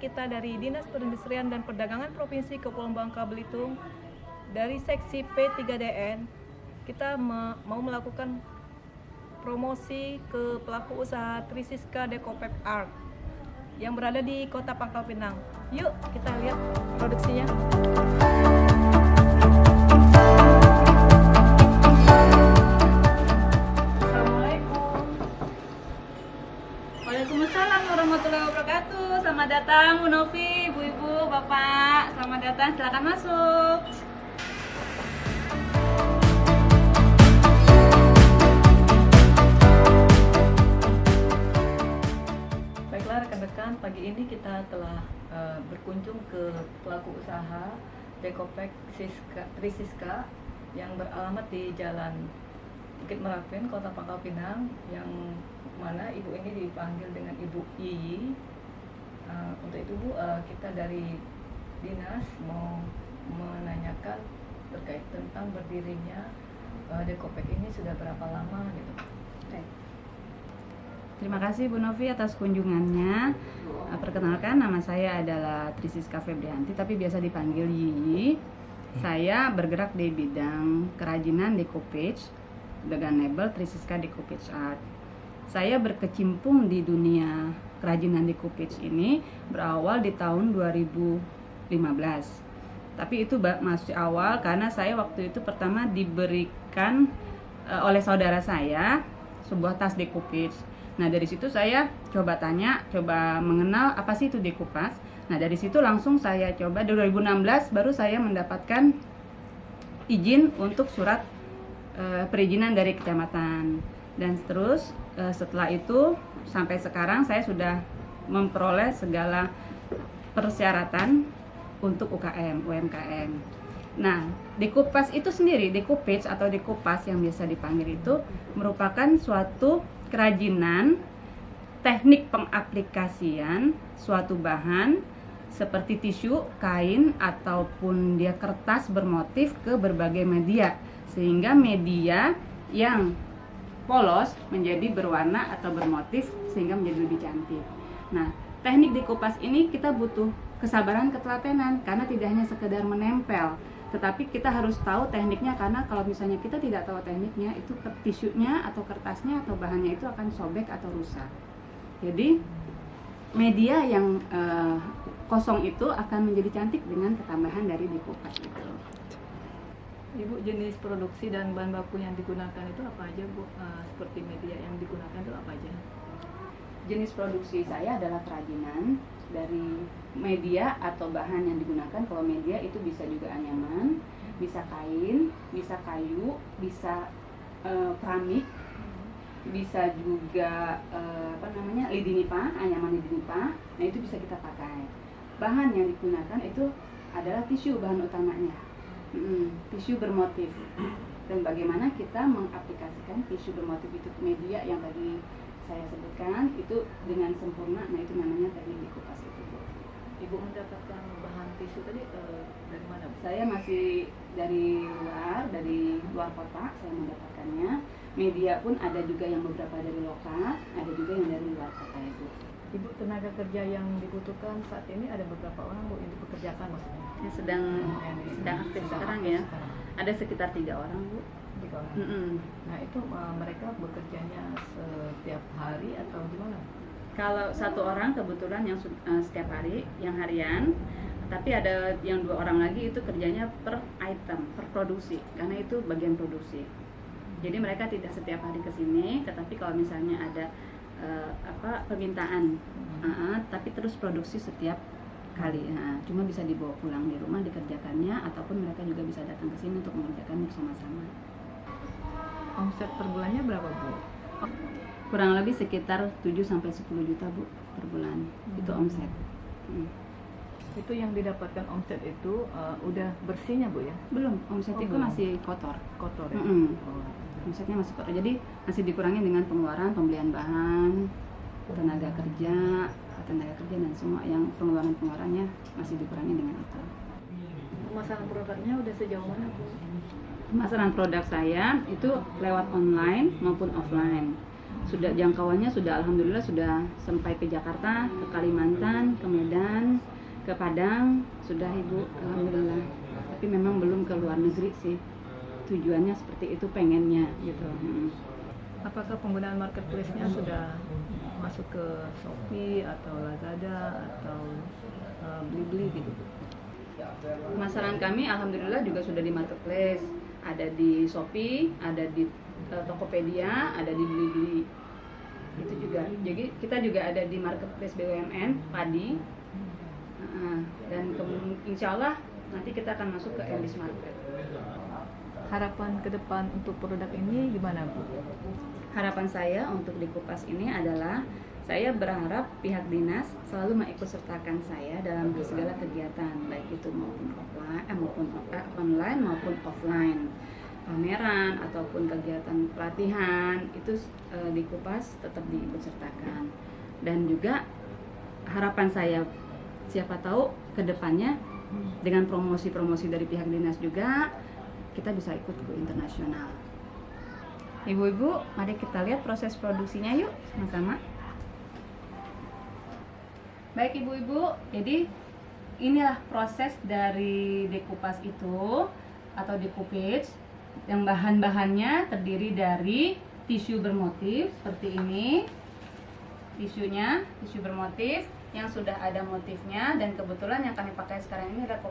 kita dari Dinas Perindustrian dan Perdagangan Provinsi Kepulauan Bangka Belitung dari seksi P3DN, kita mau melakukan promosi ke pelaku usaha Trisiska Decopep Art yang berada di Kota Pangkal Pinang. Yuk kita lihat produksinya. Waalaikumsalam warahmatullahi wabarakatuh. Selamat datang Bu Novi, Ibu-ibu, Bapak. Selamat datang, silakan masuk. Baiklah rekan-rekan, pagi ini kita telah berkunjung ke pelaku usaha Decopep Trisiska yang beralamat di Jalan Bukit Merapen, Kota Pangkal Pinang, yang mana ibu ini dipanggil dengan Ibu Iyi. Untuk itu Bu, kita dari dinas mau menanyakan terkait tentang berdirinya Decopep ini sudah berapa lama gitu. Terima kasih Bu Novi atas kunjungannya. Perkenalkan, nama saya adalah Trisiska Febrianti, tapi biasa dipanggil Yi. Saya bergerak di bidang kerajinan decoupage dengan label Trisiska Decoupage Art. Saya berkecimpung di dunia kerajinan decoupage ini berawal di tahun 2015. Tapi itu masih awal karena saya waktu itu pertama diberikan oleh saudara saya sebuah tas decoupage. Nah dari situ saya coba tanya, coba mengenal apa sih itu decoupage. Nah dari situ langsung saya coba, 2016 baru saya mendapatkan izin untuk surat perizinan dari kecamatan. Dan terus setelah itu sampai sekarang saya sudah memperoleh segala persyaratan untuk UMKM. Nah, decoupage itu sendiri, decoupage atau decoupage yang biasa dipanggil itu merupakan suatu kerajinan, teknik pengaplikasian suatu bahan seperti tisu, kain, ataupun dia kertas bermotif ke berbagai media, sehingga media yang polos menjadi berwarna atau bermotif sehingga menjadi lebih cantik. Nah, teknik decoupage ini kita butuh kesabaran, ketelatenan, karena tidak hanya sekedar menempel, tetapi kita harus tahu tekniknya, karena kalau misalnya kita tidak tahu tekniknya, itu tisunya atau kertasnya atau bahannya itu akan sobek atau rusak. Jadi media yang kosong itu akan menjadi cantik dengan ketambahan dari decoupage itu. Ibu, jenis produksi dan bahan baku yang digunakan itu apa aja Bu? Seperti media yang digunakan itu apa aja? Jenis produksi saya adalah kerajinan dari media atau bahan yang digunakan. Kalau media itu bisa juga anyaman, bisa kain, bisa kayu, bisa keramik, bisa juga lidi nipa, anyaman lidi nipa. Nah itu bisa kita pakai. Bahan yang digunakan itu adalah tisu, bahan utamanya. Tisu bermotif. Dan bagaimana kita mengaplikasikan tisu bermotif itu ke media yang tadi saya sebutkan itu dengan sempurna. Nah itu namanya teknik decoupage itu Bu. Ibu mendapatkan bahan tisu tadi dari mana Bu? Saya masih dari luar kota saya mendapatkannya. Media pun ada juga yang beberapa dari lokal, ada juga yang dari luar kota Ibu. Ibu, tenaga kerja yang dibutuhkan saat ini ada beberapa orang Bu yang dipekerjakan maksudnya? Ya, sedang aktif sekarang ya. Sekarang. Ada sekitar 3 orang Bu. 3 orang. Nah itu mereka bekerjanya setiap hari atau gimana? Kalau 1 orang kebetulan yang setiap hari, yang harian. Tapi ada yang 2 orang lagi itu kerjanya per item, per produksi, karena itu bagian produksi. Jadi mereka tidak setiap hari ke sini, tetapi kalau misalnya ada permintaan, tapi terus produksi setiap kali. Cuma bisa dibawa pulang di rumah dikerjakannya, ataupun mereka juga bisa datang ke sini untuk mengerjakan bersama-sama. Omset per bulannya berapa Bu? Kurang lebih sekitar 7-10 juta Bu per bulan. Itu omset. Itu yang didapatkan omset itu udah bersihnya Bu ya? Belum, omset itu belum. Masih kotor. Kotor ya? Omsetnya masih kotor, jadi masih dikurangi dengan pengeluaran pembelian bahan, tenaga kerja dan semua yang pengeluarannya masih dikurangi dengan itu. Pemasaran produknya udah sejauh mana Bu? Pemasaran produk saya itu lewat online maupun offline. sudah jangkauannya sudah alhamdulillah sudah sampai ke Jakarta, ke Kalimantan, ke Medan, ke Padang sudah Ibu, alhamdulillah. Tapi memang belum ke luar negeri sih. Tujuannya seperti itu, pengennya gitu. Apakah penggunaan marketplace-nya sudah masuk ke Shopee atau Lazada atau Blibli gitu? Pemasaran kami alhamdulillah juga sudah di marketplace, ada di Shopee, ada di Tokopedia, ada di Blibli. Itu juga. Jadi kita juga ada di marketplace BUMN padi. Dan insya Allah nanti kita akan masuk ke Elis Market. Harapan ke depan untuk produk ini gimana, Bu? Harapan saya untuk di Kupas ini adalah saya berharap pihak dinas selalu mengikutsertakan saya dalam segala kegiatan, baik itu maupun online maupun offline, pameran ataupun kegiatan pelatihan itu di Kupas tetap diikutsertakan. Dan juga harapan saya siapa tahu ke depannya dengan promosi-promosi dari pihak dinas juga kita bisa ikut ke internasional. Ibu-ibu, mari kita lihat proses produksinya yuk sama-sama. Baik ibu-ibu, jadi inilah proses dari dekupas itu atau decoupage yang bahan-bahannya terdiri dari tisu bermotif seperti ini. Tisu bermotif yang sudah ada motifnya, dan kebetulan yang kami pakai sekarang ini ada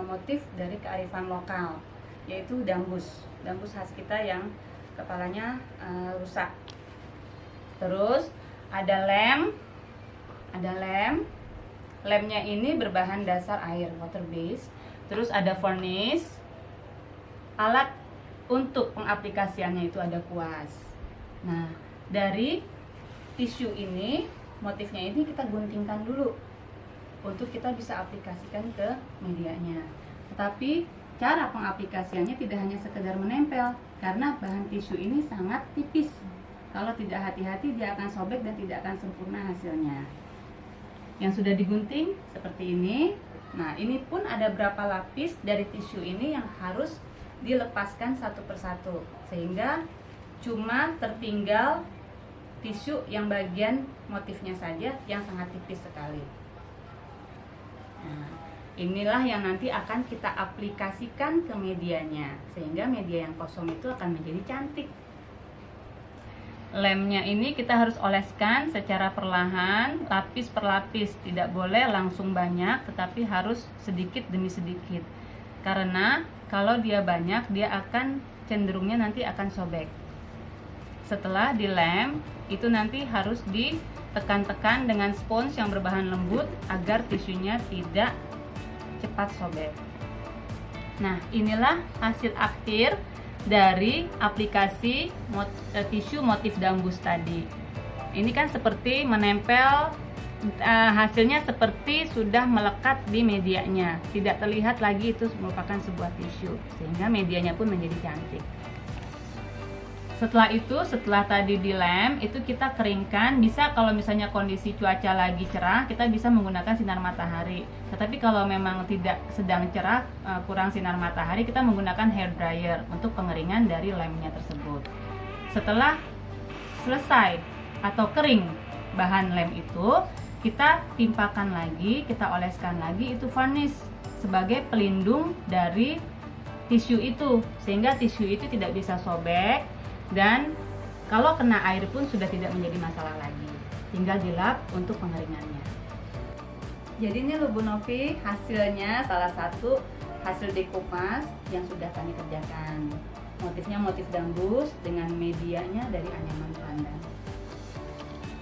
motif dari kearifan lokal, yaitu dambus khas kita yang kepalanya rusak. Terus ada lemnya ini berbahan dasar air, water base. Terus ada furnace, alat untuk pengaplikasiannya itu ada kuas. Nah, dari tisu ini, motifnya ini kita guntingkan dulu untuk kita bisa aplikasikan ke medianya. Tetapi cara pengaplikasiannya tidak hanya sekedar menempel, karena bahan tisu ini sangat tipis. Kalau tidak hati-hati dia akan sobek dan tidak akan sempurna hasilnya. Yang sudah digunting seperti ini. Nah, ini pun ada berapa lapis dari tisu ini yang harus dilepaskan satu persatu, sehingga cuma tertinggal tisu yang bagian motifnya saja yang sangat tipis sekali. Nah, inilah yang nanti akan kita aplikasikan ke medianya, sehingga media yang kosong itu akan menjadi cantik. Lemnya ini kita harus oleskan secara perlahan, lapis per lapis, tidak boleh langsung banyak, tetapi harus sedikit demi sedikit. Karena kalau dia banyak, dia akan cenderungnya nanti akan sobek. Setelah dilem, itu nanti harus ditekan-tekan dengan spons yang berbahan lembut agar tisunya tidak cepat sobek. Nah, inilah hasil akhir dari aplikasi tisu motif dambus tadi. Ini kan seperti menempel, hasilnya seperti sudah melekat di medianya, tidak terlihat lagi itu merupakan sebuah tisu, sehingga medianya pun menjadi cantik. Setelah tadi dilem, itu kita keringkan. Bisa kalau misalnya kondisi cuaca lagi cerah, kita bisa menggunakan sinar matahari. Tetapi kalau memang tidak sedang cerah, kurang sinar matahari, kita menggunakan hair dryer untuk pengeringan dari lemnya tersebut. Setelah selesai atau kering bahan lem itu, kita timpakan lagi, kita oleskan lagi itu varnish sebagai pelindung dari tisu itu, sehingga tisu itu tidak bisa sobek. Dan kalau kena air pun sudah tidak menjadi masalah lagi, tinggal dilap untuk pengeringannya. Jadi ini loh Bu Novi, hasilnya salah satu hasil decoupage yang sudah kami kerjakan. Motifnya motif dambus dengan medianya dari anyaman pandan.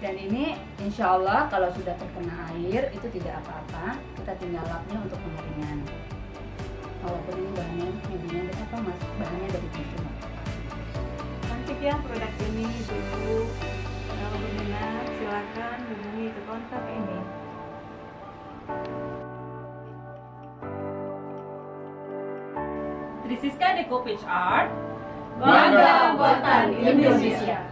Dan ini insya Allah kalau sudah terkena air itu tidak apa-apa, kita tinggal lapnya untuk pengeringan. Walaupun ini bahannya medianya bahannya dari tisu. Cantik ya produk ini, Ibu. Kalau berminat silakan hubungi ke kontak ini. Trisiska Decoupage Art, bangga buatan Indonesia.